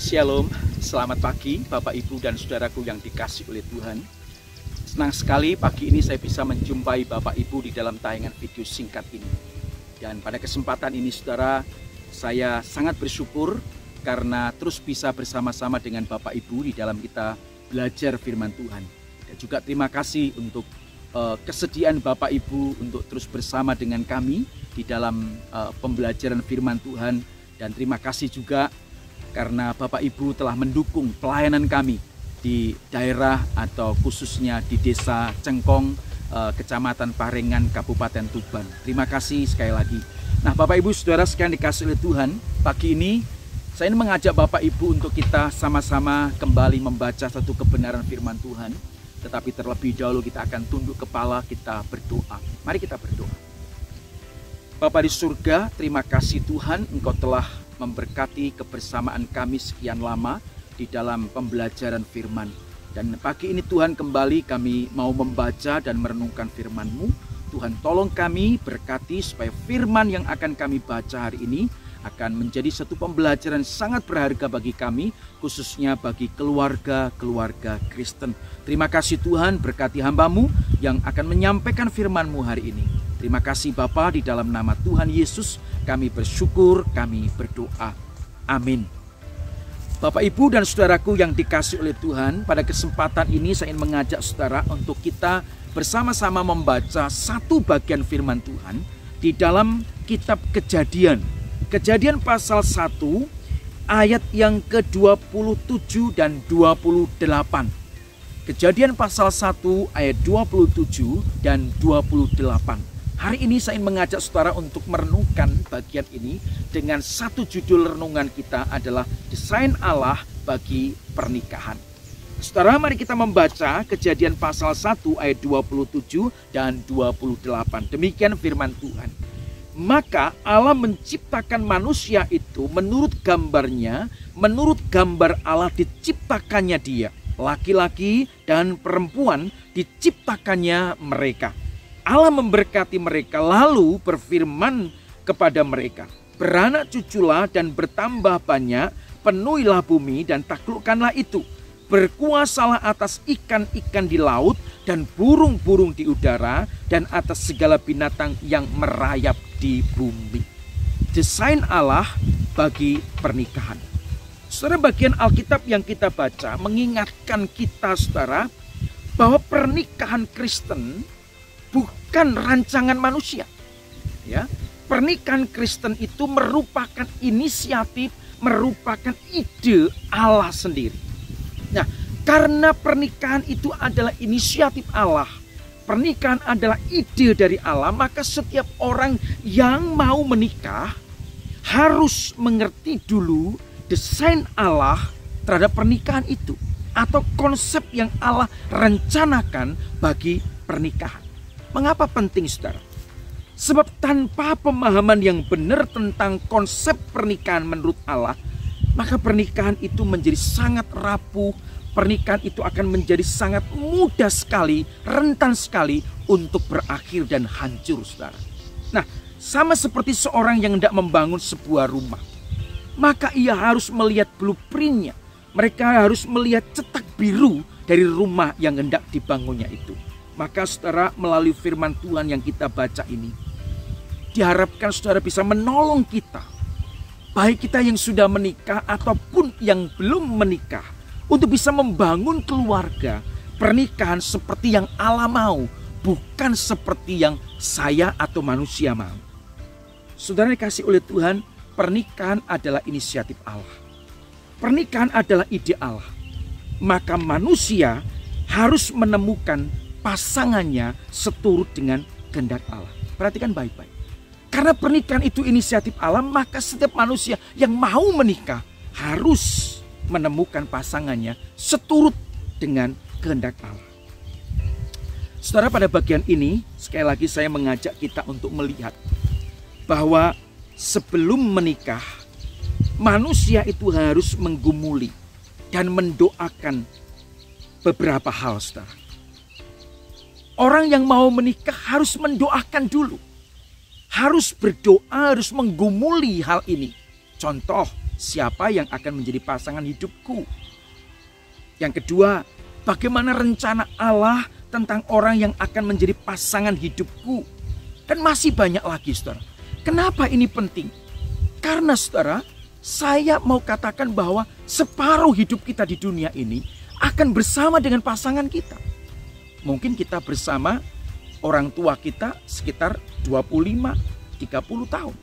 Shalom, selamat pagi Bapak Ibu dan Saudaraku yang dikasihi oleh Tuhan. Senang sekali pagi ini saya bisa menjumpai Bapak Ibu di dalam tayangan video singkat ini. Dan pada kesempatan ini saudara, saya sangat bersyukur karena terus bisa bersama-sama dengan Bapak Ibu di dalam kita belajar firman Tuhan. Dan juga terima kasih untuk kesediaan Bapak Ibu untuk terus bersama dengan kami di dalam pembelajaran firman Tuhan. Dan terima kasih juga karena Bapak Ibu telah mendukung pelayanan kami di daerah atau khususnya di Desa Cengkong, Kecamatan Parengan, Kabupaten Tuban. Terima kasih sekali lagi. Nah Bapak Ibu Saudara sekalian dikasihi oleh Tuhan, pagi ini saya ingin mengajak Bapak Ibu untuk kita sama-sama kembali membaca satu kebenaran firman Tuhan. Tetapi terlebih dahulu kita akan tunduk kepala, kita berdoa. Mari kita berdoa. Bapa di surga, terima kasih Tuhan Engkau telah memberkati kebersamaan kami sekian lama di dalam pembelajaran firman. Dan pagi ini Tuhan kembali kami mau membaca dan merenungkan firman-Mu. Tuhan tolong kami berkati supaya firman yang akan kami baca hari ini akan menjadi satu pembelajaran sangat berharga bagi kami, khususnya bagi keluarga-keluarga Kristen. Terima kasih Tuhan, berkati hamba-Mu yang akan menyampaikan firman-Mu hari ini. Terima kasih Bapa, di dalam nama Tuhan Yesus kami bersyukur, kami berdoa. Amin. Bapak Ibu dan Saudaraku yang dikasihi oleh Tuhan, pada kesempatan ini saya ingin mengajak saudara untuk kita bersama-sama membaca satu bagian firman Tuhan di dalam kitab Kejadian. Kejadian pasal 1 ayat yang ke-27 dan 28. Kejadian pasal 1 ayat 27 dan 28. Hari ini saya ingin mengajak saudara untuk merenungkan bagian ini dengan satu judul renungan kita adalah Desain Allah bagi Pernikahan. Saudara, mari kita membaca Kejadian pasal 1 ayat 27 dan 28. Demikian firman Tuhan. Maka Allah menciptakan manusia itu menurut gambarnya, menurut gambar Allah diciptakannya dia. Laki-laki dan perempuan diciptakannya mereka. Allah memberkati mereka lalu berfirman kepada mereka, beranak cuculah dan bertambah banyak, penuhilah bumi dan taklukkanlah itu. Berkuasalah atas ikan-ikan di laut dan burung-burung di udara dan atas segala binatang yang merayap di bumi. Desain Allah bagi pernikahan. Saudara, bagian Alkitab yang kita baca mengingatkan kita saudara bahwa pernikahan Kristen bukan rancangan manusia. Ya, pernikahan Kristen itu merupakan inisiatif, merupakan ide Allah sendiri. Nah, karena pernikahan itu adalah inisiatif Allah, pernikahan adalah ide dari Allah, maka setiap orang yang mau menikah harus mengerti dulu desain Allah terhadap pernikahan itu atau konsep yang Allah rencanakan bagi pernikahan. Mengapa penting saudara? Sebab tanpa pemahaman yang benar tentang konsep pernikahan menurut Allah, maka pernikahan itu menjadi sangat rapuh. Pernikahan itu akan menjadi sangat mudah sekali, rentan sekali untuk berakhir dan hancur saudara. Nah, sama seperti seorang yang hendak membangun sebuah rumah, maka ia harus melihat blueprintnya. Mereka harus melihat cetak biru dari rumah yang hendak dibangunnya itu. Maka saudara, melalui firman Tuhan yang kita baca ini, diharapkan saudara bisa menolong kita, baik kita yang sudah menikah ataupun yang belum menikah, untuk bisa membangun keluarga, pernikahan seperti yang Allah mau, bukan seperti yang saya atau manusia mau. Saudara dikasih oleh Tuhan, pernikahan adalah inisiatif Allah. Pernikahan adalah ide Allah. Maka manusia harus menemukan pasangannya seturut dengan kehendak Allah. Perhatikan baik-baik. Karena pernikahan itu inisiatif Allah, maka setiap manusia yang mau menikah harus menemukan pasangannya seturut dengan kehendak Allah. Saudara, pada bagian ini sekali lagi saya mengajak kita untuk melihat bahwa sebelum menikah, manusia itu harus menggumuli dan mendoakan beberapa hal saudara. Orang yang mau menikah harus mendoakan dulu. Harus berdoa, harus menggumuli hal ini. Contoh, siapa yang akan menjadi pasangan hidupku. Yang kedua, bagaimana rencana Allah tentang orang yang akan menjadi pasangan hidupku. Dan masih banyak lagi, saudara. Kenapa ini penting? Karena, saudara, saya mau katakan bahwa separuh hidup kita di dunia ini akan bersama dengan pasangan kita. Mungkin kita bersama orang tua kita sekitar 25-30 tahun.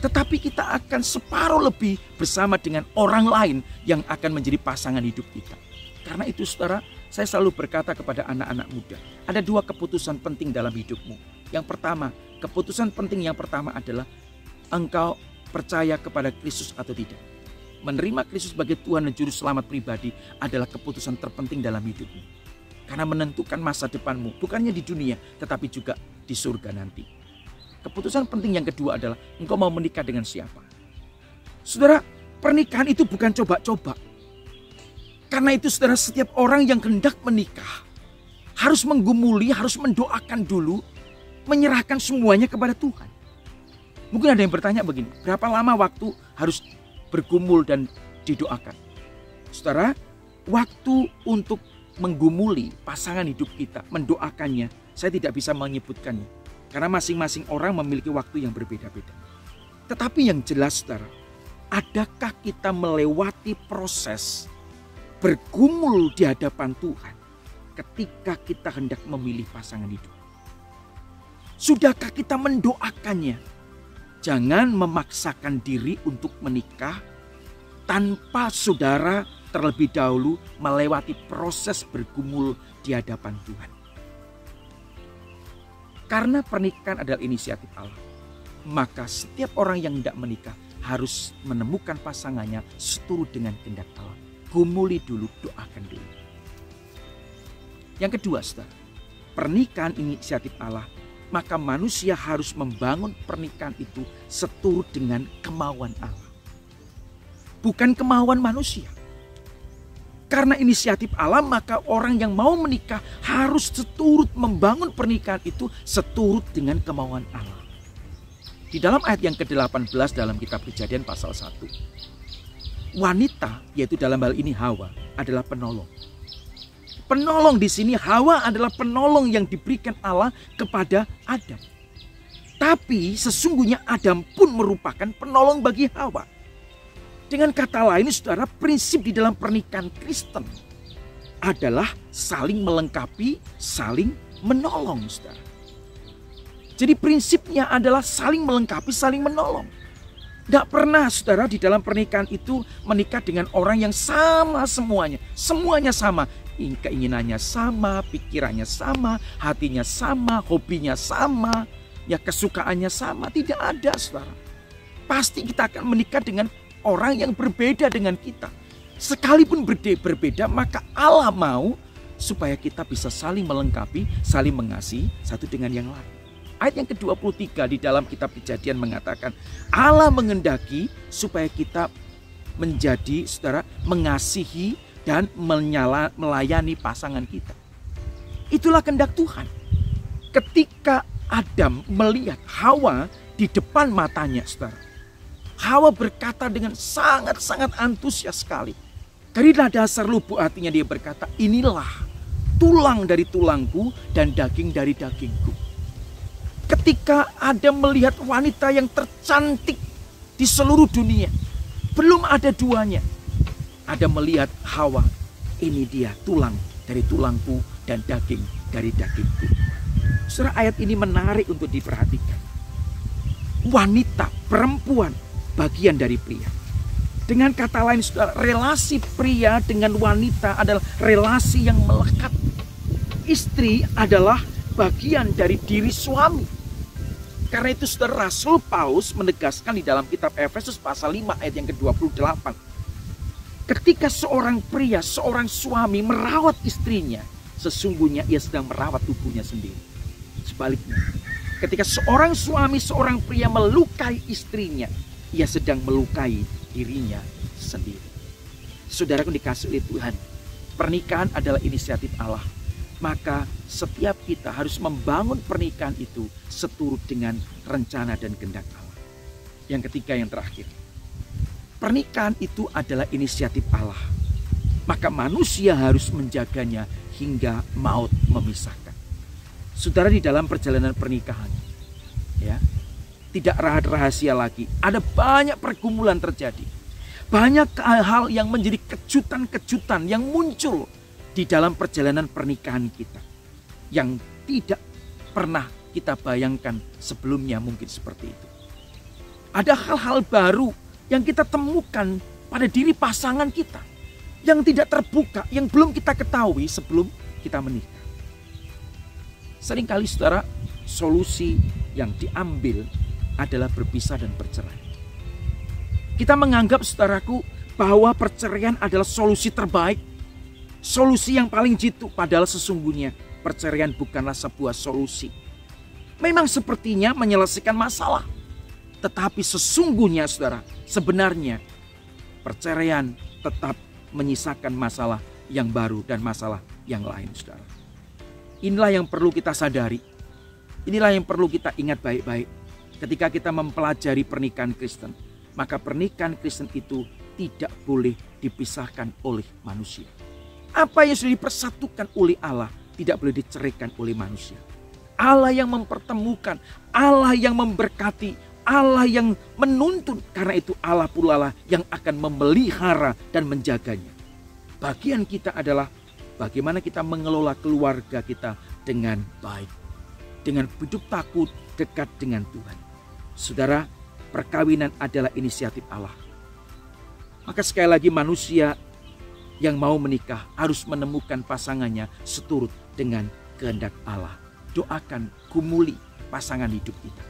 Tetapi kita akan separuh lebih bersama dengan orang lain yang akan menjadi pasangan hidup kita. Karena itu, saudara, saya selalu berkata kepada anak-anak muda, ada dua keputusan penting dalam hidupmu. Yang pertama, keputusan penting yang pertama adalah engkau percaya kepada Kristus atau tidak. Menerima Kristus sebagai Tuhan dan Juru Selamat pribadi adalah keputusan terpenting dalam hidupmu. Karena menentukan masa depanmu, bukannya di dunia, tetapi juga di surga nanti. Keputusan penting yang kedua adalah engkau mau menikah dengan siapa. Saudara, pernikahan itu bukan coba-coba. Karena itu, saudara, setiap orang yang hendak menikah harus menggumuli, harus mendoakan dulu, menyerahkan semuanya kepada Tuhan. Mungkin ada yang bertanya begini, berapa lama waktu harus bergumul dan didoakan? Saudara, waktu untuk menggumuli pasangan hidup kita, mendoakannya, saya tidak bisa menyebutkannya. Karena masing-masing orang memiliki waktu yang berbeda-beda. Tetapi yang jelas, saudara, adakah kita melewati proses bergumul di hadapan Tuhan ketika kita hendak memilih pasangan hidup? Sudahkah kita mendoakannya? Jangan memaksakan diri untuk menikah tanpa saudara terlebih dahulu melewati proses bergumul di hadapan Tuhan. Karena pernikahan adalah inisiatif Allah, maka setiap orang yang hendak menikah harus menemukan pasangannya seturut dengan kehendak Allah. Gumuli dulu, doakan dulu. Yang kedua, saudara, pernikahan inisiatif Allah, maka manusia harus membangun pernikahan itu seturut dengan kemauan Allah. Bukan kemauan manusia. Karena inisiatif Allah, maka orang yang mau menikah harus seturut membangun pernikahan itu seturut dengan kemauan Allah. Di dalam ayat yang ke-18 dalam kitab Kejadian pasal 1. Wanita, yaitu dalam hal ini Hawa, adalah penolong. Penolong di sini, Hawa adalah penolong yang diberikan Allah kepada Adam. Tapi sesungguhnya Adam pun merupakan penolong bagi Hawa. Dengan kata lain, saudara, prinsip di dalam pernikahan Kristen adalah saling melengkapi, saling menolong, saudara. Jadi prinsipnya adalah saling melengkapi, saling menolong. Tidak pernah, saudara, di dalam pernikahan itu menikah dengan orang yang sama semuanya. Semuanya sama. Keinginannya sama, pikirannya sama, hatinya sama, hobinya sama, ya kesukaannya sama. Tidak ada, saudara. Pasti kita akan menikah dengan orang yang berbeda dengan kita. Sekalipun berbeda, maka Allah mau supaya kita bisa saling melengkapi, saling mengasihi satu dengan yang lain. Ayat yang ke-23 di dalam kitab Kejadian mengatakan, Allah menghendaki supaya kita menjadi, saudara, mengasihi dan melayani pasangan kita. Itulah kehendak Tuhan. Ketika Adam melihat Hawa di depan matanya, saudara, Hawa berkata dengan sangat-sangat antusias sekali. Dari dasar lubuk hatinya dia berkata, inilah tulang dari tulangku dan daging dari dagingku. Ketika Adam melihat wanita yang tercantik di seluruh dunia, belum ada duanya, Adam melihat Hawa, ini dia tulang dari tulangku dan daging dari dagingku. Saudara, ayat ini menarik untuk diperhatikan. Wanita, perempuan, bagian dari pria. Dengan kata lain, saudara, relasi pria dengan wanita adalah relasi yang melekat. Istri adalah bagian dari diri suami. Karena itu, saudara, Rasul Paulus menegaskan di dalam kitab Efesus pasal 5 ayat yang ke-28. Ketika seorang pria, seorang suami merawat istrinya, sesungguhnya ia sedang merawat tubuhnya sendiri. Sebaliknya, ketika seorang suami, seorang pria melukai istrinya, ia sedang melukai dirinya sendiri. Saudaraku dikasihi oleh Tuhan, pernikahan adalah inisiatif Allah. Maka setiap kita harus membangun pernikahan itu seturut dengan rencana dan kehendak Allah. Yang ketiga, yang terakhir, pernikahan itu adalah inisiatif Allah. Maka manusia harus menjaganya hingga maut memisahkan. Saudara, di dalam perjalanan pernikahan, ya, tidak rahasia lagi. Ada banyak pergumulan terjadi. Banyak hal yang menjadi kejutan-kejutan yang muncul di dalam perjalanan pernikahan kita. Yang tidak pernah kita bayangkan sebelumnya mungkin seperti itu. Ada hal-hal baru yang kita temukan pada diri pasangan kita. Yang tidak terbuka, yang belum kita ketahui sebelum kita menikah. Seringkali saudara, solusi yang diambil adalah berpisah dan bercerai. Kita menganggap, saudaraku, bahwa perceraian adalah solusi terbaik, solusi yang paling jitu, padahal sesungguhnya perceraian bukanlah sebuah solusi. Memang sepertinya menyelesaikan masalah, tetapi sesungguhnya saudara, sebenarnya perceraian tetap menyisakan masalah yang baru dan masalah yang lain, saudara. Inilah yang perlu kita sadari. Inilah yang perlu kita ingat baik-baik. Ketika kita mempelajari pernikahan Kristen, maka pernikahan Kristen itu tidak boleh dipisahkan oleh manusia. Apa yang sudah dipersatukan oleh Allah tidak boleh diceraikan oleh manusia. Allah yang mempertemukan, Allah yang memberkati, Allah yang menuntun. Karena itu Allah pula lah yang akan memelihara dan menjaganya. Bagian kita adalah bagaimana kita mengelola keluarga kita dengan baik. Dengan hidup takut, dekat dengan Tuhan. Saudara, perkawinan adalah inisiatif Allah. Maka sekali lagi manusia yang mau menikah harus menemukan pasangannya seturut dengan kehendak Allah. Doakan, gumuli pasangan hidup kita.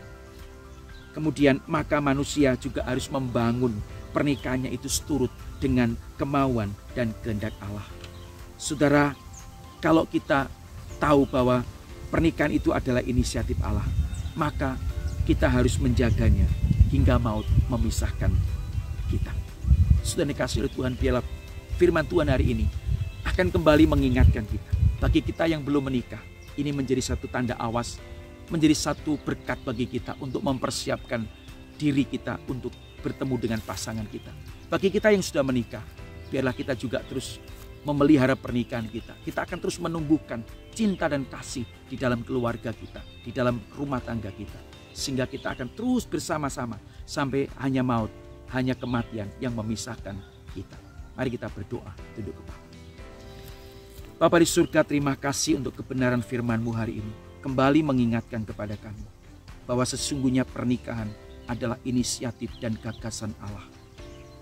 Kemudian maka manusia juga harus membangun pernikahannya itu seturut dengan kemauan dan kehendak Allah. Saudara, kalau kita tahu bahwa pernikahan itu adalah inisiatif Allah, maka kita harus menjaganya hingga maut memisahkan kita. Sudah dikasih oleh Tuhan, biarlah firman Tuhan hari ini akan kembali mengingatkan kita. Bagi kita yang belum menikah, ini menjadi satu tanda awas, menjadi satu berkat bagi kita untuk mempersiapkan diri kita untuk bertemu dengan pasangan kita. Bagi kita yang sudah menikah, biarlah kita juga terus memelihara pernikahan kita. Kita akan terus menumbuhkan cinta dan kasih di dalam keluarga kita, di dalam rumah tangga kita. Sehingga kita akan terus bersama-sama sampai hanya maut, hanya kematian yang memisahkan kita. Mari kita berdoa, tunduk kepala. Bapa di surga, terima kasih untuk kebenaran firman-Mu hari ini. Kembali mengingatkan kepada kami bahwa sesungguhnya pernikahan adalah inisiatif dan gagasan Allah.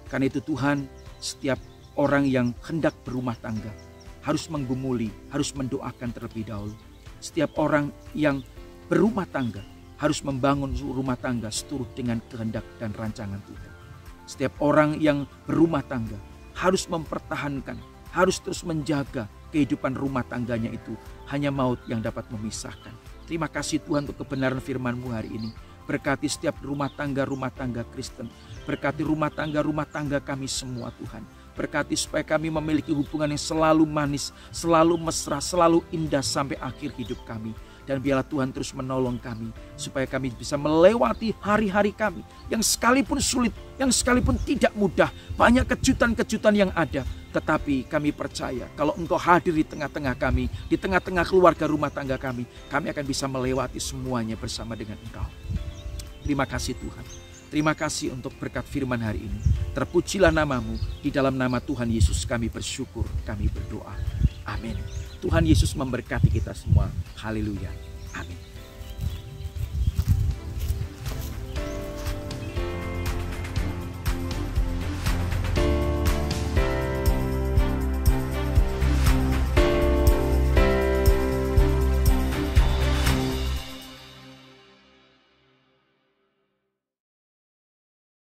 Karena itu Tuhan, setiap orang yang hendak berumah tangga harus menggumuli, harus mendoakan terlebih dahulu. Setiap orang yang berumah tangga harus membangun rumah tangga seturut dengan kehendak dan rancangan Tuhan. Setiap orang yang berumah tangga harus mempertahankan, harus terus menjaga kehidupan rumah tangganya itu. Hanya maut yang dapat memisahkan. Terima kasih Tuhan untuk kebenaran firman-Mu hari ini. Berkati setiap rumah tangga Kristen. Berkati rumah tangga kami semua Tuhan. Berkati supaya kami memiliki hubungan yang selalu manis, selalu mesra, selalu indah sampai akhir hidup kami. Dan biarlah Tuhan terus menolong kami supaya kami bisa melewati hari-hari kami yang sekalipun sulit, yang sekalipun tidak mudah, banyak kejutan-kejutan yang ada. Tetapi kami percaya kalau Engkau hadir di tengah-tengah kami, di tengah-tengah keluarga rumah tangga kami akan bisa melewati semuanya bersama dengan Engkau. Terima kasih Tuhan. Terima kasih untuk berkat firman hari ini. Terpujilah nama-Mu, di dalam nama Tuhan Yesus kami bersyukur, kami berdoa. Amin. Tuhan Yesus memberkati kita semua. Haleluya. Amin.